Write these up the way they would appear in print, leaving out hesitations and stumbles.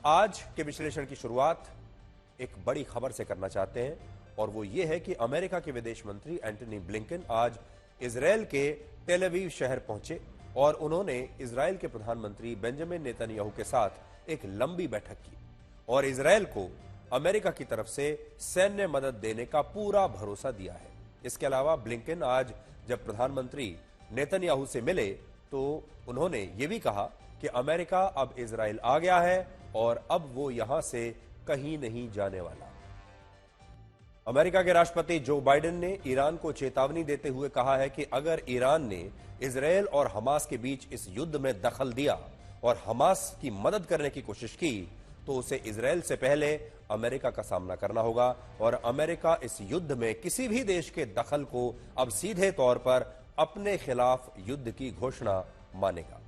आज के विश्लेषण की शुरुआत एक बड़ी खबर से करना चाहते हैं और वो ये है कि अमेरिका के विदेश मंत्री एंटनी ब्लिंकन आज इजरायल के टेल अवीव शहर पहुंचे और उन्होंने इजरायल के प्रधानमंत्री बेंजामिन नेतन्याहू के साथ एक लंबी बैठक की और इजरायल को अमेरिका की तरफ से सैन्य मदद देने का पूरा भरोसा दिया है। इसके अलावा ब्लिंकन आज जब प्रधानमंत्री नेतन्याहू से मिले तो उन्होंने ये भी कहा कि अमेरिका अब इजरायल आ गया है और अब वो यहां से कहीं नहीं जाने वाला। अमेरिका के राष्ट्रपति जो बाइडेन ने ईरान को चेतावनी देते हुए कहा है कि अगर ईरान ने इजरायल और हमास के बीच इस युद्ध में दखल दिया और हमास की मदद करने की कोशिश की तो उसे इजरायल से पहले अमेरिका का सामना करना होगा और अमेरिका इस युद्ध में किसी भी देश के दखल को अब सीधे तौर पर अपने खिलाफ युद्ध की घोषणा मानेगा।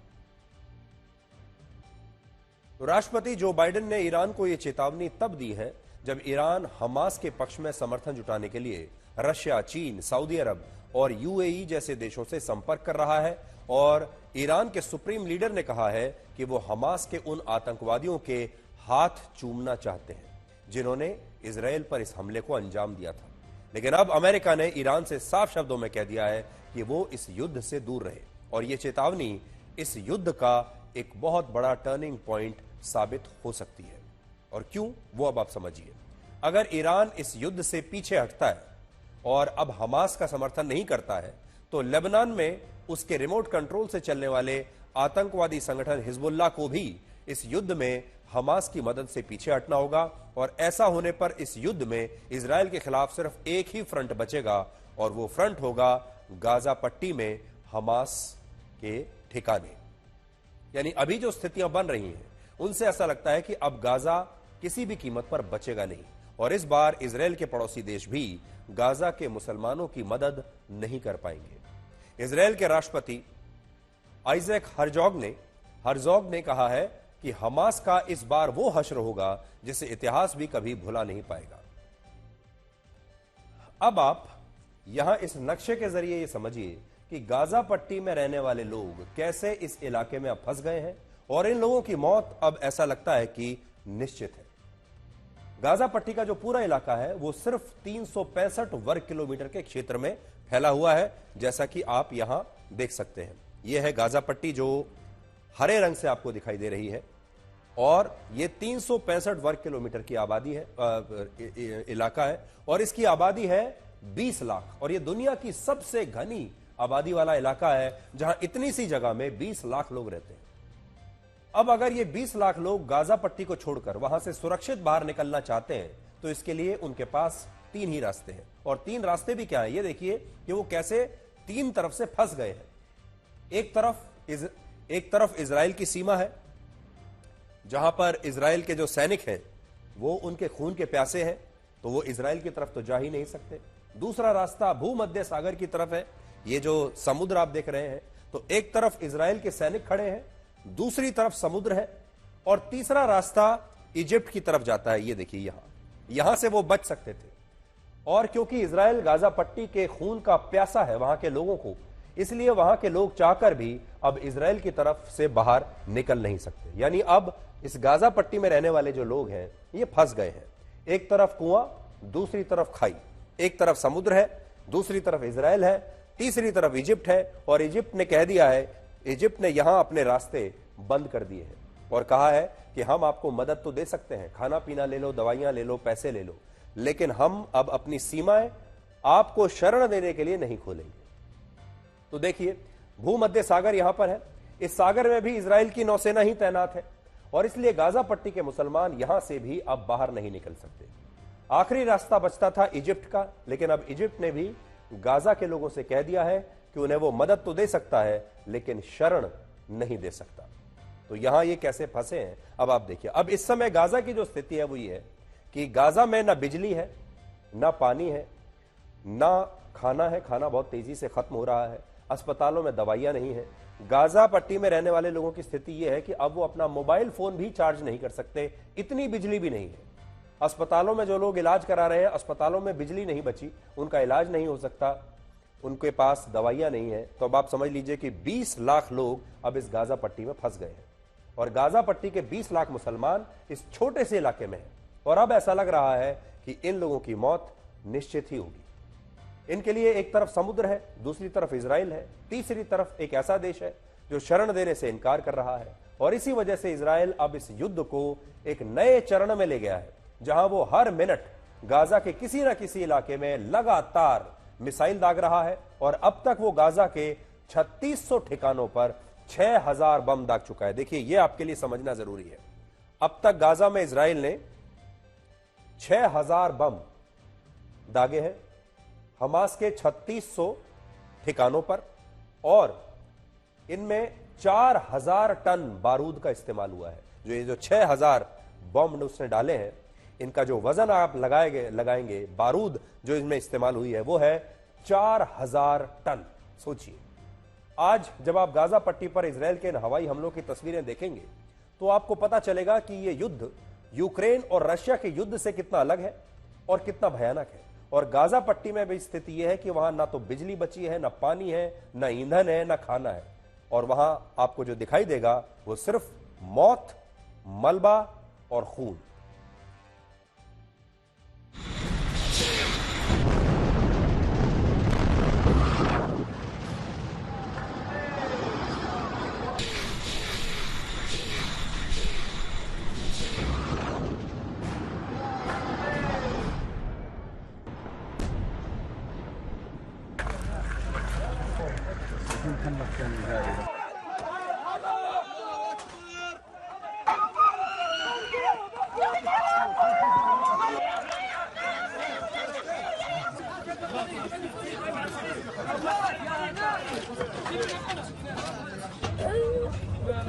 तो राष्ट्रपति जो बाइडेन ने ईरान को यह चेतावनी तब दी है जब ईरान हमास के पक्ष में समर्थन जुटाने के लिए रशिया, चीन, सऊदी अरब और यूएई जैसे देशों से संपर्क कर रहा है और ईरान के सुप्रीम लीडर ने कहा है कि वो हमास के उन आतंकवादियों के हाथ चूमना चाहते हैं जिन्होंने इजरायल पर इस हमले को अंजाम दिया था। लेकिन अब अमेरिका ने ईरान से साफ शब्दों में कह दिया है कि वो इस युद्ध से दूर रहे और यह चेतावनी इस युद्ध का एक बहुत बड़ा टर्निंग पॉइंट साबित हो सकती है। और क्यों, वो अब आप समझिए। अगर ईरान इस युद्ध से पीछे हटता है और अब हमास का समर्थन नहीं करता है तो लेबनान में उसके रिमोट कंट्रोल से चलने वाले आतंकवादी संगठन हिजबुल्लाह को भी इस युद्ध में हमास की मदद से पीछे हटना होगा और ऐसा होने पर इस युद्ध में इजरायल के खिलाफ सिर्फ एक ही फ्रंट बचेगा और वो फ्रंट होगा गाजा पट्टी में हमास के ठिकाने। यानी अभी जो स्थितियां बन रही हैं उनसे ऐसा लगता है कि अब गाजा किसी भी कीमत पर बचेगा नहीं और इस बार इजरायल के पड़ोसी देश भी गाजा के मुसलमानों की मदद नहीं कर पाएंगे। इजरायल के राष्ट्रपति आइजैक हर्जोग ने कहा है कि हमास का इस बार वो हश्र होगा जिसे इतिहास भी कभी भुला नहीं पाएगा। अब आप यहां इस नक्शे के जरिए ये समझिए कि गाजा पट्टी में रहने वाले लोग कैसे इस इलाके में अब फंस गए हैं और इन लोगों की मौत अब ऐसा लगता है कि निश्चित है। गाजा पट्टी का जो पूरा इलाका है वो सिर्फ 365 वर्ग किलोमीटर के क्षेत्र में फैला हुआ है, जैसा कि आप यहां देख सकते हैं। यह है गाजा पट्टी जो हरे रंग से आपको दिखाई दे रही है और ये 365 वर्ग किलोमीटर की आबादी है, इलाका है और इसकी आबादी है 20 लाख और ये दुनिया की सबसे घनी आबादी वाला इलाका है जहां इतनी सी जगह में 20 लाख लोग रहते हैं। अब अगर ये 20 लाख लोग गाजा पट्टी को छोड़कर वहां से सुरक्षित बाहर निकलना चाहते हैं तो इसके लिए उनके पास 3 ही रास्ते हैं और 3 रास्ते भी क्या है ये देखिए कि वो कैसे 3 तरफ से फंस गए हैं। एक तरफ इजराइल की सीमा है जहां पर इजराइल के जो सैनिक हैं वो उनके खून के प्यासे हैं तो वो इजराइल की तरफ तो जा ही नहीं सकते। दूसरा रास्ता भूमध्य सागर की तरफ है, ये जो समुद्र आप देख रहे हैं तो एक तरफ इजराइल के सैनिक खड़े हैं, दूसरी तरफ समुद्र है और तीसरा रास्ता इजिप्ट की तरफ जाता है। ये देखिए यहां से वो बच सकते थे और क्योंकि इजराइल गाजा पट्टी के खून का प्यासा है वहां के लोगों को, इसलिए वहां के लोग चाहकर भी अब इजराइल की तरफ से बाहर निकल नहीं सकते। यानी अब इस गाजा पट्टी में रहने वाले जो लोग हैं ये फंस गए हैं। एक तरफ कुआं, दूसरी तरफ खाई, एक तरफ समुद्र है, दूसरी तरफ इजराइल है, तीसरी तरफ इजिप्ट है और इजिप्ट ने कह दिया है, इजिप्ट ने यहां अपने रास्ते बंद कर दिए हैं और कहा है कि हम आपको मदद तो दे सकते हैं, खाना पीना ले लो, दवाइयां ले लो, पैसे ले लो, लेकिन हम अब अपनी सीमाएं आपको शरण देने के लिए नहीं खोलेंगे। तो देखिए भूमध्य सागर यहां पर है, इस सागर में भी इजराइल की नौसेना ही तैनात है और इसलिए गाजा पट्टी के मुसलमान यहां से भी अब बाहर नहीं निकल सकते। आखिरी रास्ता बचता था इजिप्ट का, लेकिन अब इजिप्ट ने भी गाजा के लोगों से कह दिया है कि उन्हें वो मदद तो दे सकता है लेकिन शरण नहीं दे सकता। तो यहां ये कैसे फंसे हैं अब आप देखिए। अब इस समय गाजा की जो स्थिति है वो ये है कि गाजा में ना बिजली है, ना पानी है, ना खाना है, खाना बहुत तेजी से खत्म हो रहा है, अस्पतालों में दवाइयां नहीं है। गाजा पट्टी में रहने वाले लोगों की स्थिति यह है कि अब वो अपना मोबाइल फोन भी चार्ज नहीं कर सकते, इतनी बिजली भी नहीं है। अस्पतालों में जो लोग इलाज करा रहे हैं, अस्पतालों में बिजली नहीं बची, उनका इलाज नहीं हो सकता, उनके पास दवाइयां नहीं है। तो अब आप समझ लीजिए कि 20 लाख लोग अब इस गाजा पट्टी में फंस गए हैं और गाजा पट्टी के 20 लाख मुसलमान इस छोटे से इलाके में हैं और अब ऐसा लग रहा है कि इन लोगों की मौत निश्चित ही होगी। इनके लिए एक तरफ समुद्र है, दूसरी तरफ इजराइल है, तीसरी तरफ एक ऐसा देश है जो शरण देने से इनकार कर रहा है और इसी वजह से इजराइल अब इस युद्ध को एक नए चरण में ले गया है जहां वो हर मिनट गाजा के किसी न किसी इलाके में लगातार मिसाइल दाग रहा है और अब तक वो गाजा के 3600 ठिकानों पर 6000 बम दाग चुका है। देखिए, यह आपके लिए समझना जरूरी है। अब तक गाजा में इजराइल ने 6000 बम दागे हैं हमास के 3600 ठिकानों पर और इनमें 4000 टन बारूद का इस्तेमाल हुआ है। जो 6000 बम उसने डाले हैं, इनका जो वजन आप लगाएंगे बारूद जो इनमें इस्तेमाल हुई है वो है 4000 टन। सोचिए, आज जब आप गाजा पट्टी पर इजराइल के इन हवाई हमलों की तस्वीरें देखेंगे तो आपको पता चलेगा कि यह युद्ध यूक्रेन और रशिया के युद्ध से कितना अलग है और कितना भयानक है। और गाजा पट्टी में भी स्थिति यह है कि वहां ना तो बिजली बची है, ना पानी है, ना ईंधन है, ना खाना है और वहां आपको जो दिखाई देगा वो सिर्फ मौत, मलबा और खून।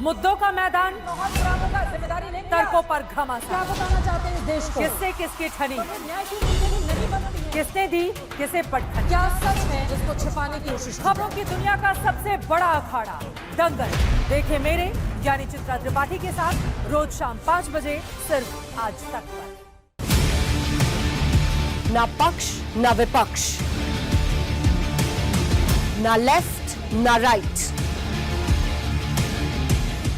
मुद्दों का मैदान, जिम्मेदारी नहीं तर्कों पर घमासान। क्या बताना चाहते हैं इस देश को? किससे किसकी ठनी, न्याय की नीति नहीं बनती है। किसने दी किसे पटखनी। क्या सच है जिसको छिपाने की कोशिश? खबरों की दुनिया का सबसे बड़ा अखाड़ा दंगल देखे मेरे यानी चित्रा त्रिपाठी के साथ रोज शाम 5 बजे सिर्फ आज तक पर। ना पक्ष ना विपक्ष, ना लेफ्ट ना राइट,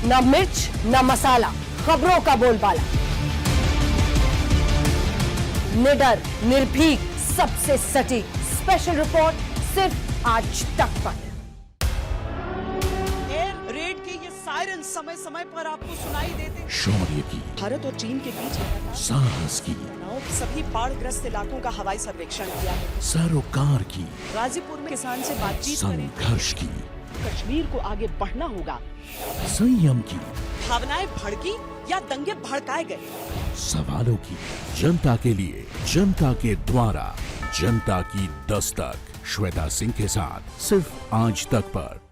ना मिर्च ना मसाला, खबरों का बोलबाला, निडर निर्भीक सबसे सटीक स्पेशल रिपोर्ट सिर्फ आज तक पर। एयर रेड के ये सायरन समय समय पर आपको सुनाई देते। शौर्य की, भारत और चीन के बीच साहस की, सभी बाढ़ग्रस्त इलाकों का हवाई सर्वेक्षण किया है। सरोकार की, गाजीपुर में किसान से बातचीत करें। संघर्ष की, कश्मीर को आगे बढ़ना होगा। संयम की, भावनाएं भड़की या दंगे भड़काए गए। सवालों की, जनता के लिए, जनता के द्वारा, जनता की दस्तक। श्वेता सिंह के साथ सिर्फ आज तक पर।